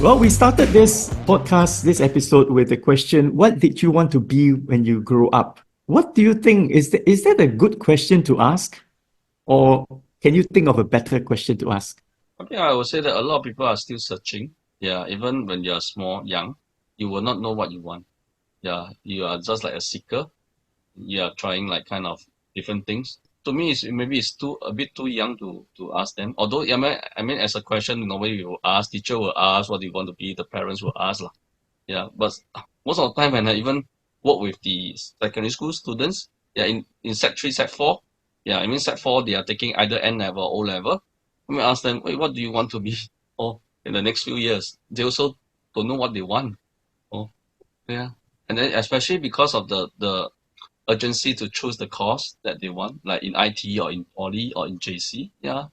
Well, we started this podcast, this episode with the question, what did you want to be when you grow up? What do you think? Is that a good question to ask? Or can you think of a better question to ask? Okay, I would say that a lot of people are still searching. Yeah, even when you're small, young, you will not know what you want. Yeah, you are just like a seeker. You are trying like kind of different things. To me, maybe it's a bit too young to ask them. Although I mean, as a question, nobody will ask. Teacher will ask, what do you want to be? The parents will ask lah. Yeah, but most of the time when I even work with the secondary school students, yeah, in Sec 3, Sec 4, yeah, I mean Sec 4, they are taking either N level or O level. Let me ask them, wait, what do you want to be? Oh, in the next few years, they also don't know what they want. Oh, yeah, and then especially because of the urgency to choose the course that they want, like in IT or in Poly or in JC. Yeah,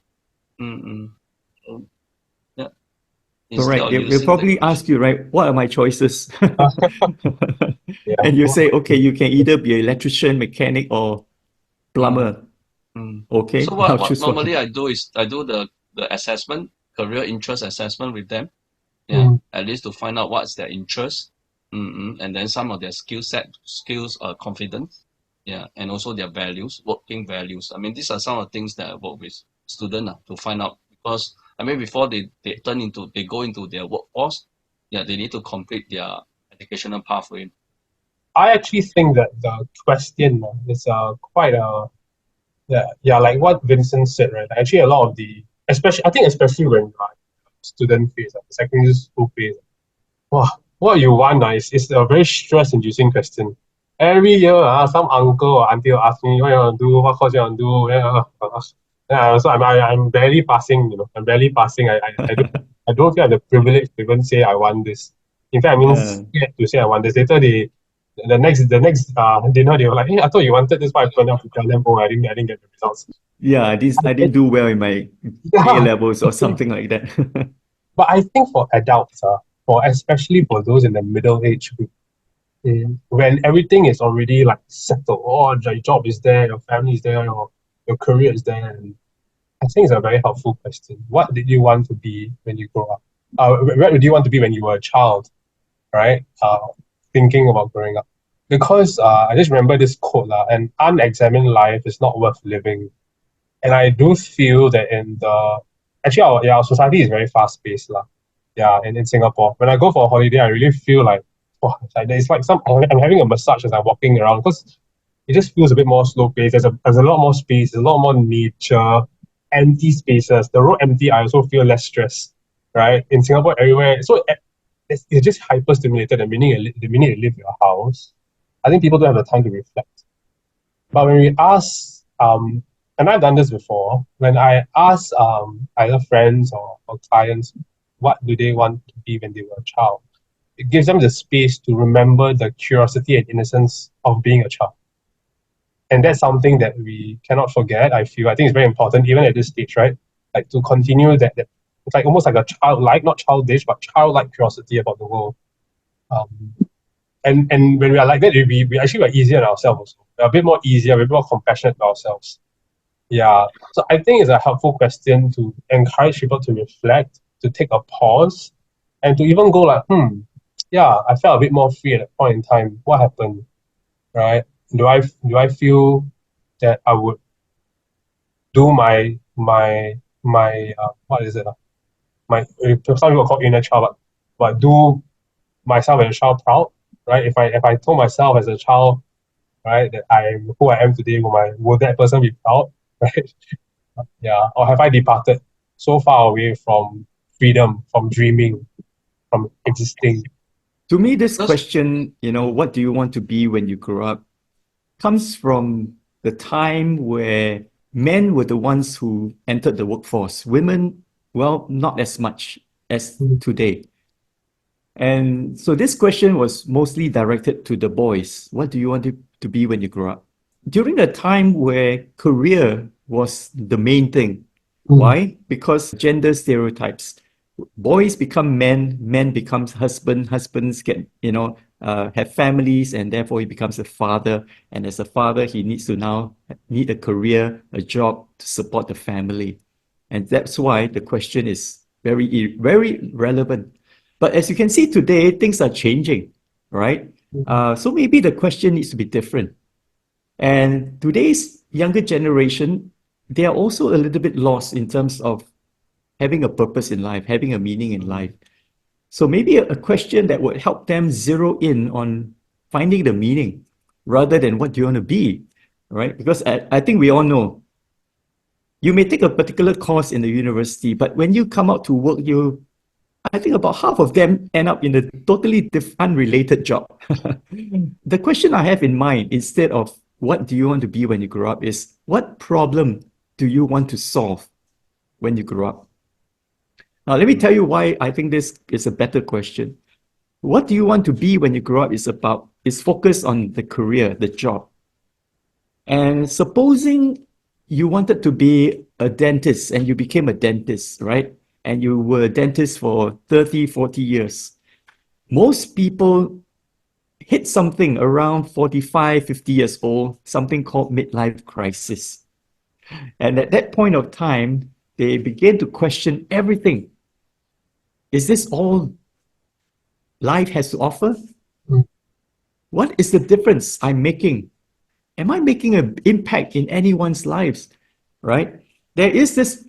mm-mm. So, yeah. Instead Correct. of They'll using the probably ask question, you, right, what are my choices? Yeah. And you say, okay, you can either be an electrician, mechanic, or mm, plumber. mm. Okay, So I'll what choose one. normally I do is I do the assessment, career interest assessment with them. Yeah, Mm. at least to find out what's their interest, and then some of their skills, confidence, yeah, and also their values, working values. I mean, these are some of the things that I work with students to find out because I mean before they go into their workforce, yeah, they need to complete their educational pathway. I actually think that the question is quite a yeah, like what Vincent said, right? Actually, a lot of especially when you are student phase, like secondary school phase, wow, what you want is a very stress-inducing question. Every year, some uncle or auntie will ask me, what you want to do, what course you want to do. So I'm barely passing, I'm barely passing. I don't feel I have the privilege to even say I want this. In fact, I mean, Yeah. scared to say I want this. Later, the next dinner, they were like, hey, I thought you wanted this, but I turned out to tell them, oh, I didn't get the results. Yeah, I didn't do well in my A Yeah, levels or something like that. but I think for adults, for especially for those in the middle age group, when everything is already like settled, or your job is there, your family is there, your career is there, and I think it's a very helpful question. What did you want to be when you grow up? Where did you want to be when you were a child, right? Thinking about growing up. Because I just remember this quote, an unexamined life is not worth living. And I do feel that actually our society is very fast paced, yeah, in Singapore. When I go for a holiday, I really feel like, oh, it's like I'm having a massage as I'm walking around because it just feels a bit more slow paced. There's a lot more space, there's a lot more nature, empty spaces. The road empty, I also feel less stressed, right? In Singapore, everywhere, so it's just hyper stimulated the minute you leave your house. I think people don't have the time to reflect. But when we ask, and I've done this before, when I ask either friends or clients, what do they want to be when they were a child? It gives them the space to remember the curiosity and innocence of being a child. And that's something that we cannot forget, I feel. I think it's very important, even at this stage, right? Like to continue that it's like almost like a childlike, not childish, but childlike curiosity about the world. Um, and when we are like that, we actually are easier on ourselves also. We're a bit more easier, we're a bit more compassionate to ourselves. Yeah. So I think it's a helpful question to encourage people to reflect, to take a pause, and to even go like, yeah, I felt a bit more free at that point in time. What happened? Right? Do I feel that I would do my what is it? My some people call inner child, but do myself as a child proud, right? If I told myself as a child, right, that I am who I am today, will that person be proud, right? Yeah, or have I departed so far away from freedom, from dreaming, from existing? To me, this Because question, what do you want to be when you grow up, comes from the time where men were the ones who entered the workforce. Women, well, not as much as Mm. today. And so this question was mostly directed to the boys. What do you want to be when you grow up? During the time where career was the main thing. Mm. Why? Because gender stereotypes. Boys become men, men becomes husband, husbands get, have families, and therefore he becomes a father. And as a father, he needs to now need a career, a job to support the family. And that's why the question is very relevant. But as you can see today, things are changing, right? So maybe the question needs to be different. And today's younger generation, they are also a little bit lost in terms of having a purpose in life, having a meaning in life. So maybe a question that would help them zero in on finding the meaning rather than what do you want to be, right? Because I think we all know you may take a particular course in the university, but when you come out to work, I think about half of them end up in a totally unrelated job. The question I have in mind, instead of what do you want to be when you grow up, is what problem do you want to solve when you grow up? Now, let me tell you why I think this is a better question. What do you want to be when you grow up is focused on the career, the job. And supposing you wanted to be a dentist and you became a dentist, right? And you were a dentist for 30, 40 years. Most people hit something around 45, 50 years old, something called midlife crisis. And at that point of time, they begin to question everything. Is this all life has to offer? What is the difference I'm making? Am I making an impact in anyone's lives? Right? There is this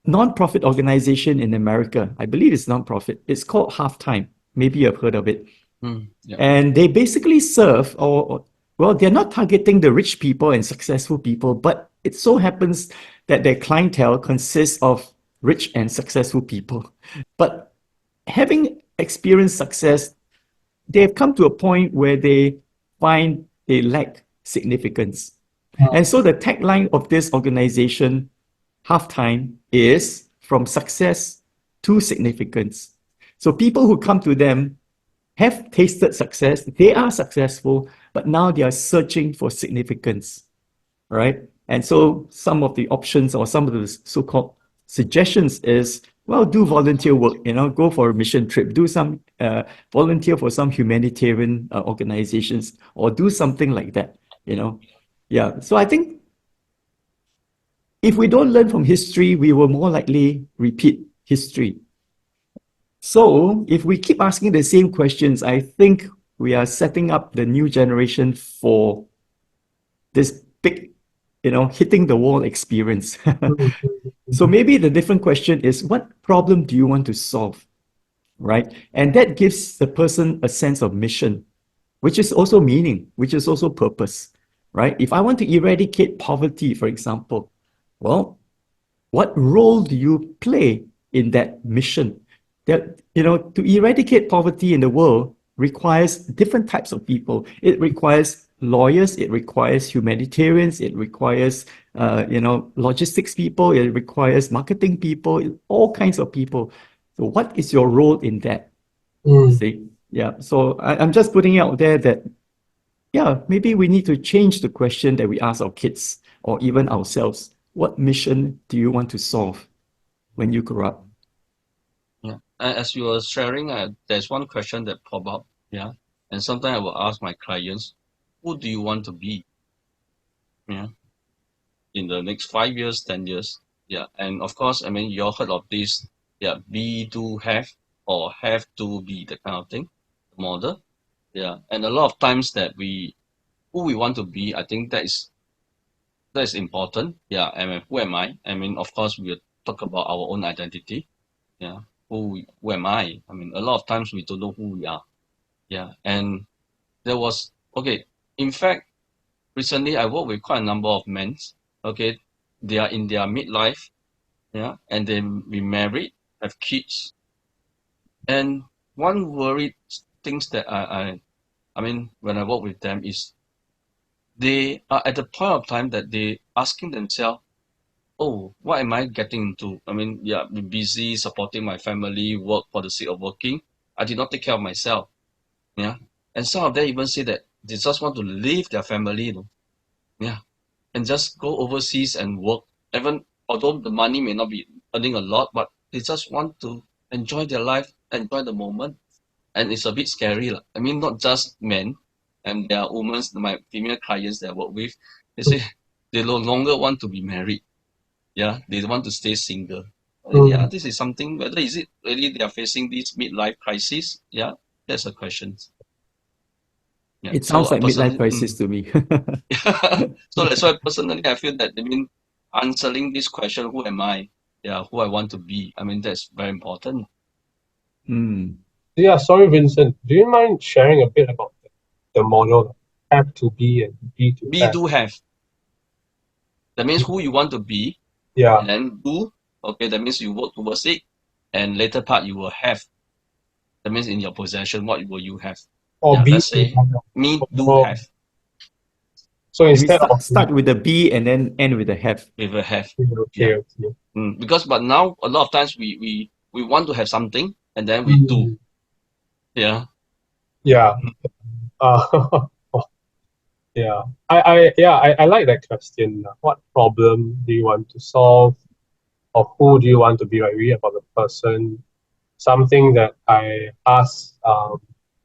non-profit organization in America. I believe it's non-profit. It's called Halftime. Maybe you've heard of it. Yeah. And they basically serve, well, they're not targeting the rich people and successful people, but it so happens that their clientele consists of rich and successful people. But having experienced success, they've come to a point where they find they lack significance. And so the tagline of this organization, Halftime, is from success to significance. So people who come to them have tasted success, they are successful, but now they are searching for significance, right? And so some of the options or some of the so-called suggestions is, well, do volunteer work, go for a mission trip, do some volunteer for some humanitarian organizations, or do something like that, Yeah, so I think if we don't learn from history, we will more likely repeat history. So if we keep asking the same questions, I think we are setting up the new generation for this big, hitting the wall experience. So maybe the different question is, what problem do you want to solve, right? And that gives the person a sense of mission, which is also meaning, which is also purpose, right? If I want to eradicate poverty, for example, well, what role do you play in that mission? That, to eradicate poverty in the world requires different types of people. It requires lawyers, it requires humanitarians, it requires, logistics people, it requires marketing people, all kinds of people. So what is your role in that? See? Yeah. So I'm just putting it out there that, yeah, maybe we need to change the question that we ask our kids or even ourselves. What mission do you want to solve when you grow up? Yeah. As you were sharing, there's one question that pop up. Yeah. And sometimes I will ask my clients, who do you want to be? Yeah. In the next 5 years, 10 years. Yeah. And of course, I mean, you all heard of this. Yeah. Be to have or have to be, the kind of thing, model. Yeah. And a lot of times that who we want to be, I think that is important. Yeah. I mean, who am I? I mean, of course, we'll talk about our own identity. Yeah. Who am I? I mean, a lot of times we don't know who we are. Yeah. And okay. In fact, recently I worked with quite a number of men. Okay. They are in their midlife. Yeah. And they be married, have kids. And one worried things that I mean, when I work with them is they are at the point of time that they asking themselves, oh, what am I getting into? I mean, yeah, be busy supporting my family, work for the sake of working. I did not take care of myself. Yeah. And some of them even say that they just want to leave their family, yeah, and just go overseas and work. Even although the money may not be earning a lot, but they just want to enjoy their life, enjoy the moment. And it's a bit scary. I mean, not just men, and there are women, my female clients that I work with, they say they no longer want to be married. Yeah, they want to stay single. Yeah, Mm. this is something, whether is it really they are facing this midlife crisis? Yeah, that's a question. Yeah, It so sounds like midlife personally, crisis to me. so that's why personally I feel that, I mean, answering this question, who am I? Yeah, who I want to be. I mean, that's very important. Mm. Yeah, sorry, Vincent. Do you mind sharing a bit about the model? Have to be and be to Be, have. do, have. That means who you want to be, Yeah. and then do. Okay, that means you work towards it, and later part you will have. That means in your possession, what will you have? Or Yeah, be let's to say have. me do Oh, have so You mean instead start of start with the B and then end with the have. with a have. okay, Yeah. okay. Because but now a lot of times we want to have something and then we do. Mm. Yeah. Yeah. Uh, yeah. I like that question. What problem do you want to solve? Or who do you want to be, like, really about the person? Something that I ask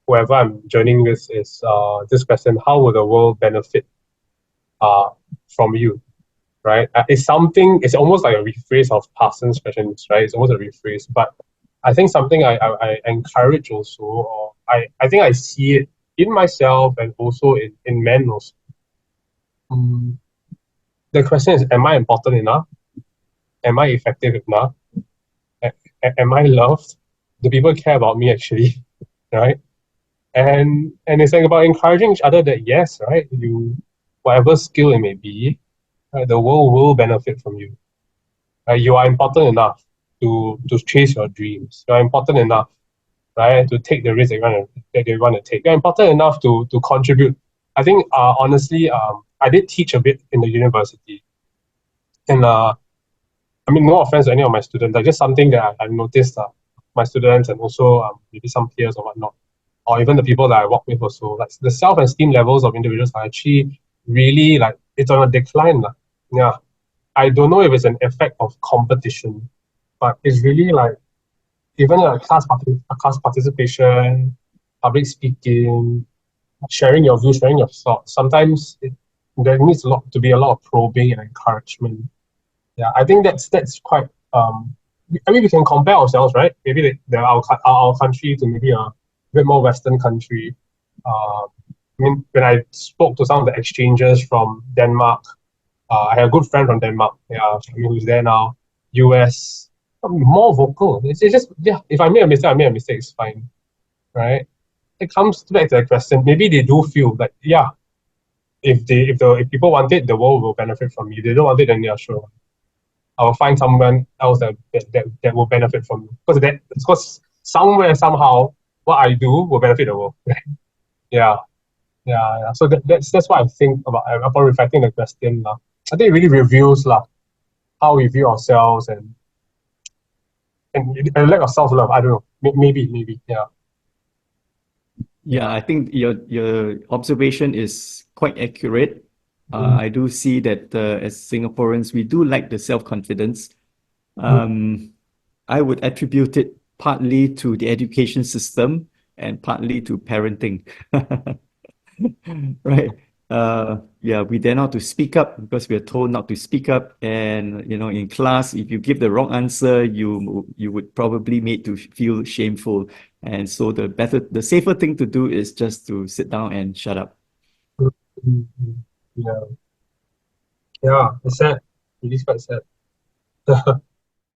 whoever I'm joining with is this question: how will the world benefit uh, from you? Right? It's something. It's almost like a rephrase of Parsons' questions, right? It's almost a rephrase, but I think something I encourage also, or I think I see it in myself and also in men also. Mm, the question is: am I important enough? Am I effective enough? Am I loved? Do people care about me actually? Right? And it's like about encouraging each other that yes, right, you, whatever skill it may be, right, the world will benefit from you. Right? You are important enough to chase your dreams. You are important enough, right, to take the risk that they want to take. You're important enough to contribute. I think honestly, I did teach a bit in the university, and I mean, no offense to any of my students, like just something that I've noticed, my students and also maybe some peers or whatnot, or even the people that I work with also, like the self-esteem levels of individuals are actually really, like, it's on a decline. Yeah. I don't know if it's an effect of competition, but it's really like even like class participation, public speaking, sharing your views, sharing your thoughts. Sometimes there needs to be a lot of probing and encouragement. Yeah, I think that's quite. I mean, we can compare ourselves, right? Maybe our country to maybe a bit more Western country. I mean, when I spoke to some of the exchanges from Denmark, I have a good friend from Denmark. Yeah, I mean, who's there now? US, more vocal. It's just, yeah. If I made a mistake, I made a mistake. It's fine, right? It comes back to that question. Maybe they do feel like, yeah, if people want it, the world will benefit from me. If they don't want it, then yeah, sure. I'll find someone else that will benefit from me. Because somewhere, somehow, what I do will benefit the world. Yeah, yeah. So that's what I think upon reflecting the question. I think it really reveals how we view ourselves and a lack of self love. I don't know. Maybe. Yeah. Yeah, Yeah. I think your observation is quite accurate. Mm, I do see that as Singaporeans, we do lack the self-confidence. mm, Um, I would attribute it partly to the education system and partly to parenting. Right. Yeah, we dare not to speak up because we are told not to speak up. And in class, if you give the wrong answer, you would probably made to feel shameful. And so the safer thing to do is just to sit down and shut up. mm. Yeah. Yeah. It's sad. It is quite sad.